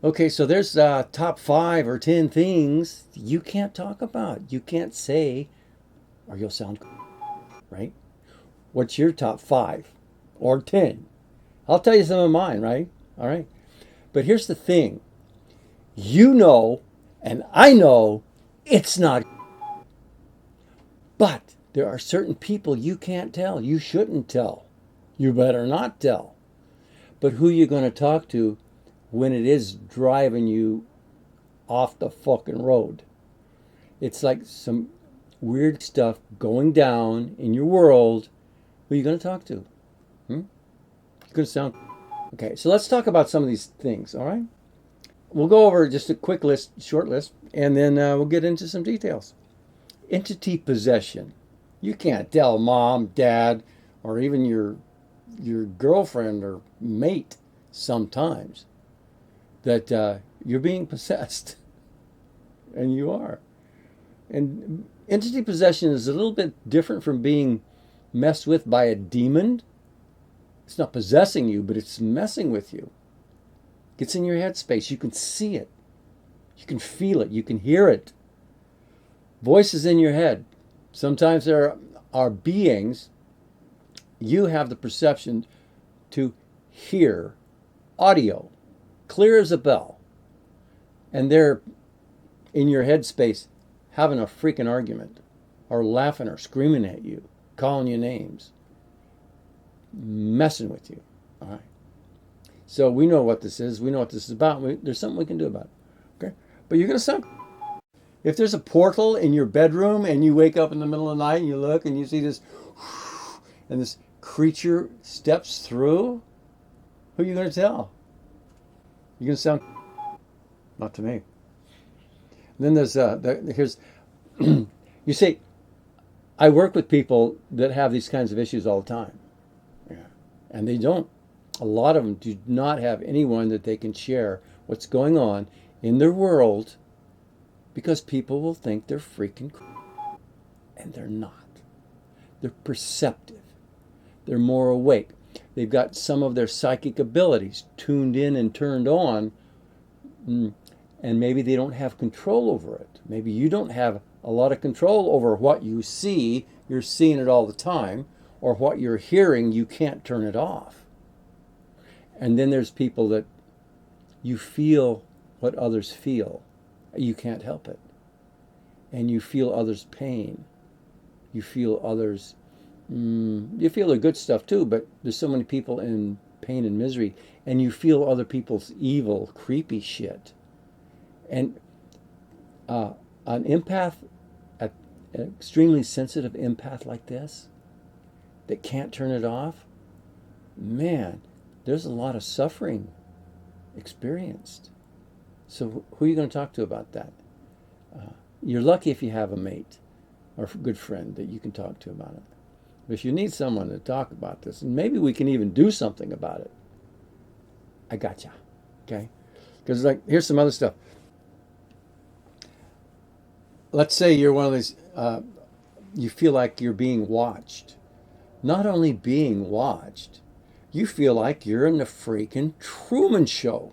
Okay, so there's top 5 or 10 things you can't talk about. You can't say, or you'll sound right. What's your top 5 or 10? I'll tell you some of mine, right? All right. But here's the thing you know, and I know it's not, but there are certain people you can't tell. You shouldn't tell. You better not tell. But who you going to talk to when it is driving you off the fucking road? It's like some weird stuff going down in your world. Who are you going to talk to? Hmm? It's going to sound. Okay, so let's talk about some of these things, all right? We'll go over just a quick list, short list, and then we'll get into some details. Entity possession. You can't tell mom, dad, or even your girlfriend or mate sometimes that you're being possessed, and you are. And entity possession is a little bit different from being messed with by a demon. It's not possessing you, but it's messing with you. It gets in your headspace. You can see it. You can feel it. You can hear it. Voices in your head. Sometimes there are beings you have the perception to hear audio, clear as a bell, and they're in your headspace having a freaking argument, or laughing or screaming at you, calling you names, messing with you. All right. So we know what this is. We know what this is about. There's something we can do about it. Okay. But you're going to sound. If there's a portal in your bedroom and you wake up in the middle of the night and you look and you see this, and this creature steps through, who are you going to tell? You're going to sound. Not to me. And then here's, you say, I work with people that have these kinds of issues all the time. Yeah. And they don't. A lot of them do not have anyone that they can share what's going on in their world because people will think they're freaking and they're not. They're perceptive. They're more awake. They've got some of their psychic abilities tuned in and turned on, and maybe they don't have control over it. Maybe you don't have a lot of control over what you see. You're seeing it all the time, or what you're hearing, you can't turn it off. And then there's people that you feel what others feel. You can't help it. And you feel others' pain. You feel others, you feel the good stuff too, but there's so many people in pain and misery, and you feel other people's evil, creepy shit. And an empath, an extremely sensitive empath like this, that can't turn it off, man, there's a lot of suffering experienced. So who are you going to talk to about that? You're lucky if you have a mate or a good friend that you can talk to about it. But if you need someone to talk about this, and maybe we can even do something about it, I gotcha. Okay? Because here's some other stuff. Let's say you're one of these, you feel like you're being watched. Not only being watched, you feel like you're in the freaking Truman Show.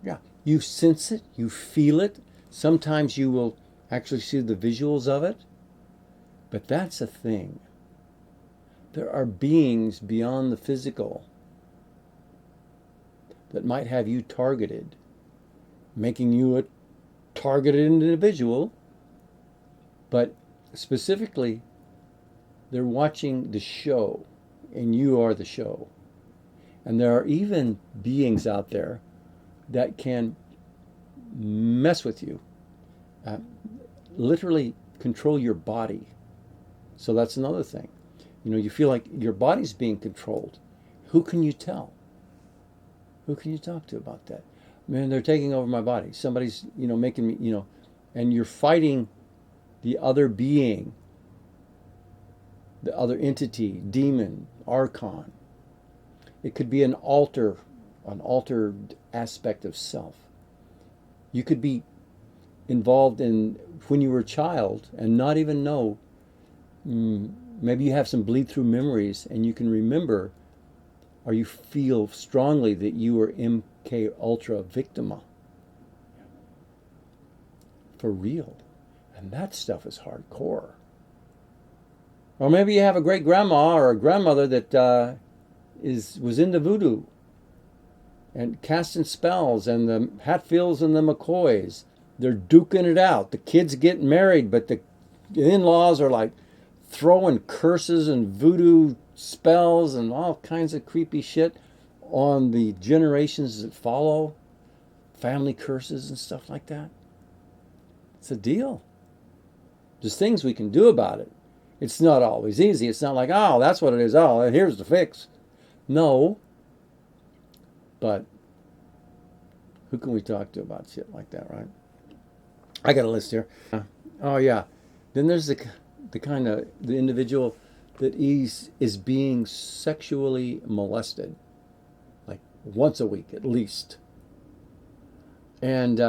Yeah, you sense it, you feel it. Sometimes you will actually see the visuals of it. But that's a thing. There are beings beyond the physical that might have you targeted, making you a targeted individual. But specifically, they're watching the show, and you are the show. And there are even beings out there that can mess with you, uh, literally control your body. So that's another thing. You feel like your body's being controlled. Who can you tell? Who can you talk to about that? Man, they're taking over my body. Somebody's, making me, and you're fighting the other being, the other entity, demon, archon. It could be an altered aspect of self. You could be involved in when you were a child and not even know. Maybe you have some bleed through memories and you can remember, or you feel strongly that you were MK Ultra victima. For real. And that stuff is hardcore. Or maybe you have a great grandma or a grandmother that was into voodoo and casting spells, and the Hatfields and the McCoys, they're duking it out. The kids get married, but the in-laws are like throwing curses and voodoo spells and all kinds of creepy shit on the generations that follow, family curses and stuff like that. It's a deal. There's things we can do about it. It's not always easy. It's not like, oh, that's what it is. Oh, here's the fix. No. But who can we talk to about shit like that, right? I got a list here. Oh, yeah. Then there's the kind of the individual that is being sexually molested, like once a week at least. And,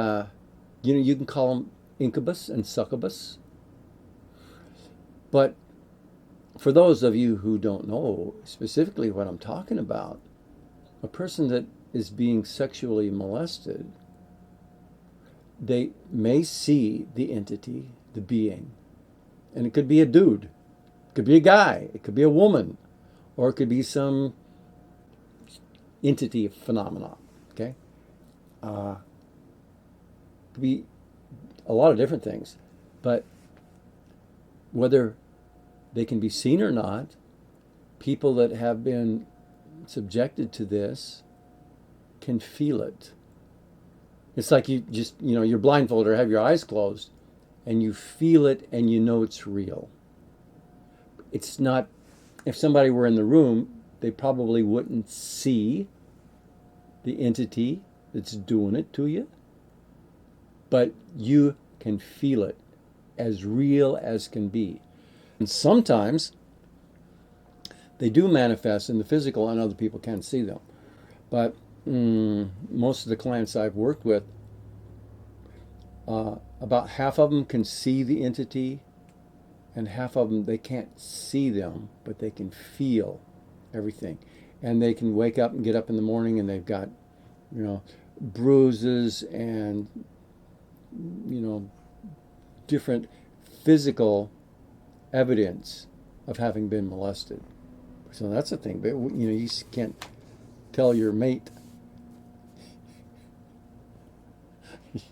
you can call them incubus and succubus. But for those of you who don't know specifically what I'm talking about, a person that is being sexually molested, they may see the entity, the being. And it could be a dude, it could be a guy, it could be a woman, or it could be some entity phenomenon, okay? It could be a lot of different things. But whether they can be seen or not, people that have been subjected to this can feel it. It's like you just, you're blindfolded or have your eyes closed and you feel it and you know it's real. It's not, if somebody were in the room, they probably wouldn't see the entity that's doing it to you, but you can feel it as real as can be. And sometimes they do manifest in the physical and other people can't see them. But most of the clients I've worked with, about half of them can see the entity and half of them, they can't see them, but they can feel everything. And they can wake up and get up in the morning and they've got, bruises and, different physical evidence of having been molested. So that's a thing. But, you can't tell your mate.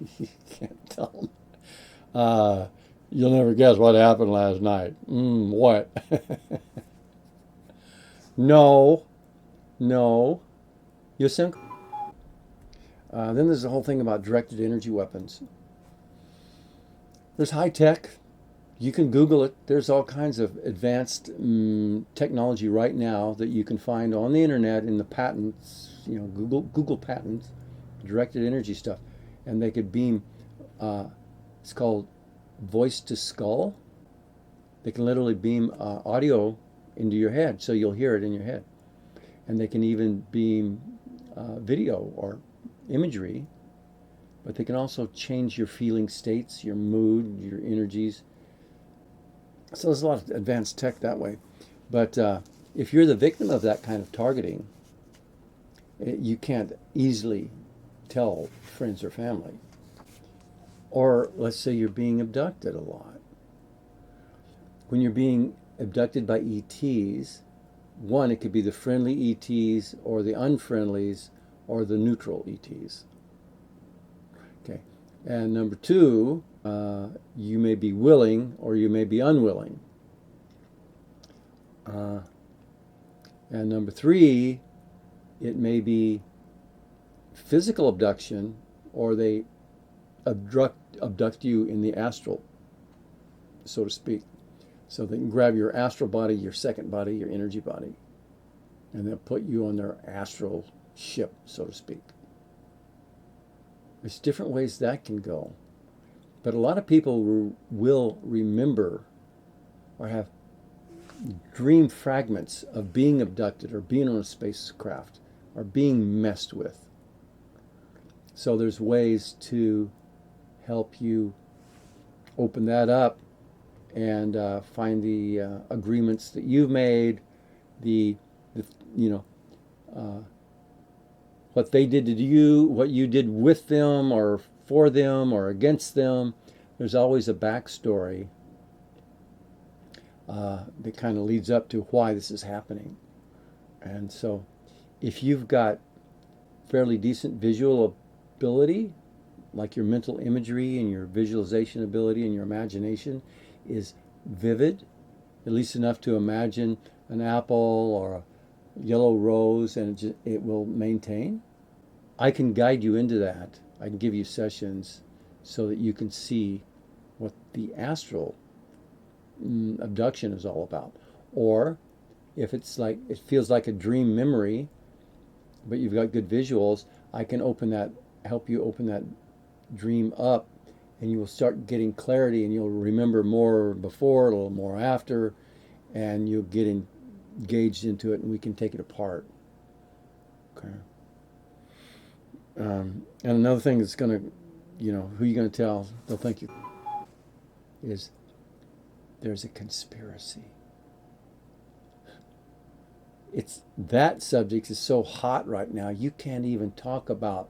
You can't tell them. You'll never guess what happened last night. What? No. You think? Then there's the whole thing about directed energy weapons. There's high tech. You can Google it. There's all kinds of advanced technology right now that you can find on the internet in the patents. Google patents, directed energy stuff, and they could beam. It's called voice to skull. They can literally beam audio into your head, so you'll hear it in your head, and they can even beam video or imagery. But they can also change your feeling states, your mood, your energies. So there's a lot of advanced tech that way. But if you're the victim of that kind of targeting, you can't easily tell friends or family. Or let's say you're being abducted a lot. When you're being abducted by ETs, one, it could be the friendly ETs or the unfriendlies or the neutral ETs. Okay. And number two, you may be willing or you may be unwilling. And number three, it may be physical abduction, or they abduct you in the astral, so to speak. So they can grab your astral body, your second body, your energy body, and they'll put you on their astral ship, so to speak. There's different ways that can go. But a lot of people will remember or have dream fragments of being abducted or being on a spacecraft or being messed with. So there's ways to help you open that up and find the agreements that you've made, what they did to you, what you did with them or for them or against them. There's always a backstory that kind of leads up to why this is happening. And so if you've got fairly decent visual ability, like your mental imagery and your visualization ability and your imagination is vivid, at least enough to imagine an apple or a yellow rose, and it will maintain. I can guide you into that. I can give you sessions so that you can see what the astral abduction is all about. Or if it's like it feels like a dream memory, but you've got good visuals, I can help you open that dream up, and you will start getting clarity, and you'll remember more before, a little more after, and you'll get engaged into it, and we can take it apart. Okay. And another thing that's going to, who you're going to tell, they'll think you, is there's a conspiracy. That subject is so hot right now, you can't even talk about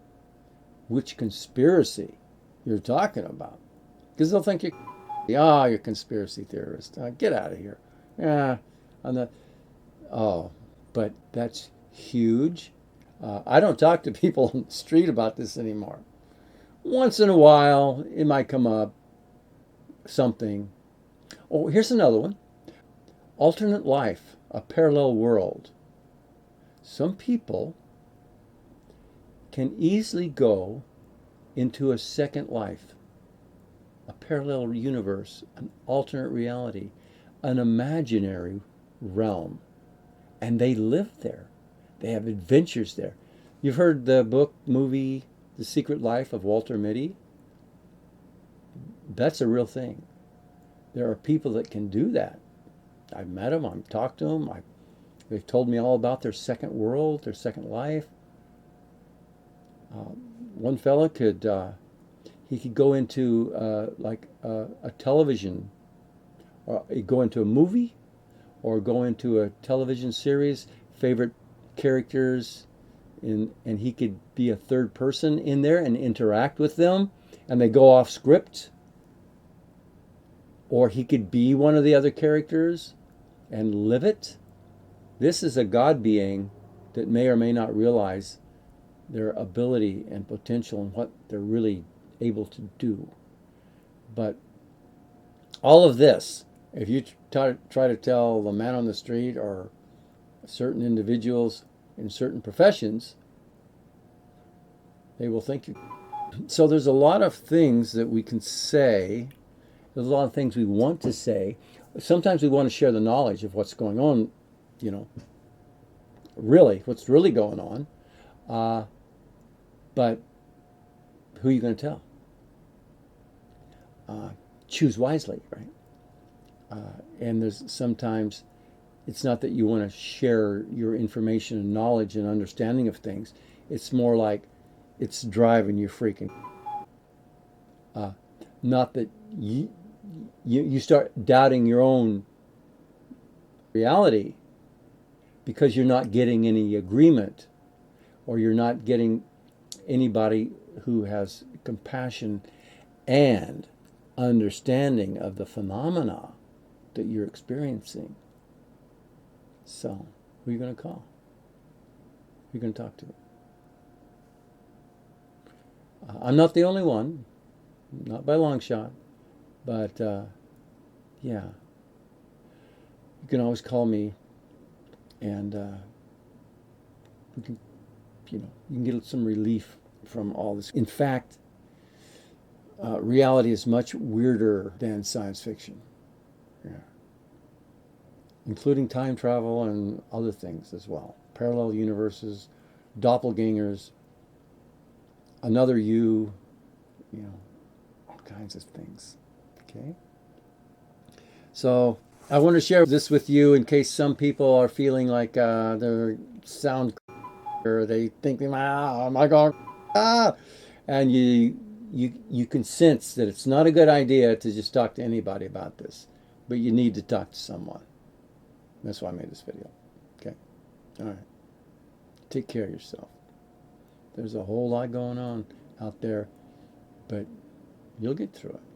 which conspiracy you're talking about. Because they'll think you're a conspiracy theorist. Get out of here. Yeah, I'm not. Oh, but that's huge. I don't talk to people on the street about this anymore. Once in a while, it might come up, something. Oh, here's another one. Alternate life, a parallel world. Some people can easily go into a second life, a parallel universe, an alternate reality, an imaginary realm, and they live there. They have adventures there. You've heard the book, movie, The Secret Life of Walter Mitty? That's a real thing. There are people that can do that. I've met them, I've talked to them, they've told me all about their second world, their second life. One fella could go into like a television, or go into a movie, or go into a television series, favorite characters, and he could be a third person in there and interact with them, and they go off script. Or he could be one of the other characters and live it. This is a God being that may or may not realize their ability and potential and what they're really able to do. But all of this, if you try to tell the man on the street or certain individuals in certain professions, they will think you. So there's a lot of things that we can say. There's a lot of things we want to say. Sometimes we want to share the knowledge of what's going on, really, what's really going on. But who are you going to tell? Choose wisely, right? And there's sometimes it's not that you want to share your information and knowledge and understanding of things. It's more like it's driving you freaking. Not that you start doubting your own reality because you're not getting any agreement, or you're not getting anybody who has compassion and understanding of the phenomena that you're experiencing. So, who are you going to call? Who are you going to talk to? I'm not the only one, not by a long shot, but yeah. You can always call me, and we can, you can get some relief from all this. In fact, reality is much weirder than science fiction. Yeah. Including time travel and other things as well. Parallel universes, doppelgangers, another you, all kinds of things. Okay? So I want to share this with you in case some people are feeling like they sound, or they think, am I going, and you can sense that it's not a good idea to just talk to anybody about this, but you need to talk to someone. That's why I made this video. Okay? All right. Take care of yourself. There's a whole lot going on out there, but you'll get through it.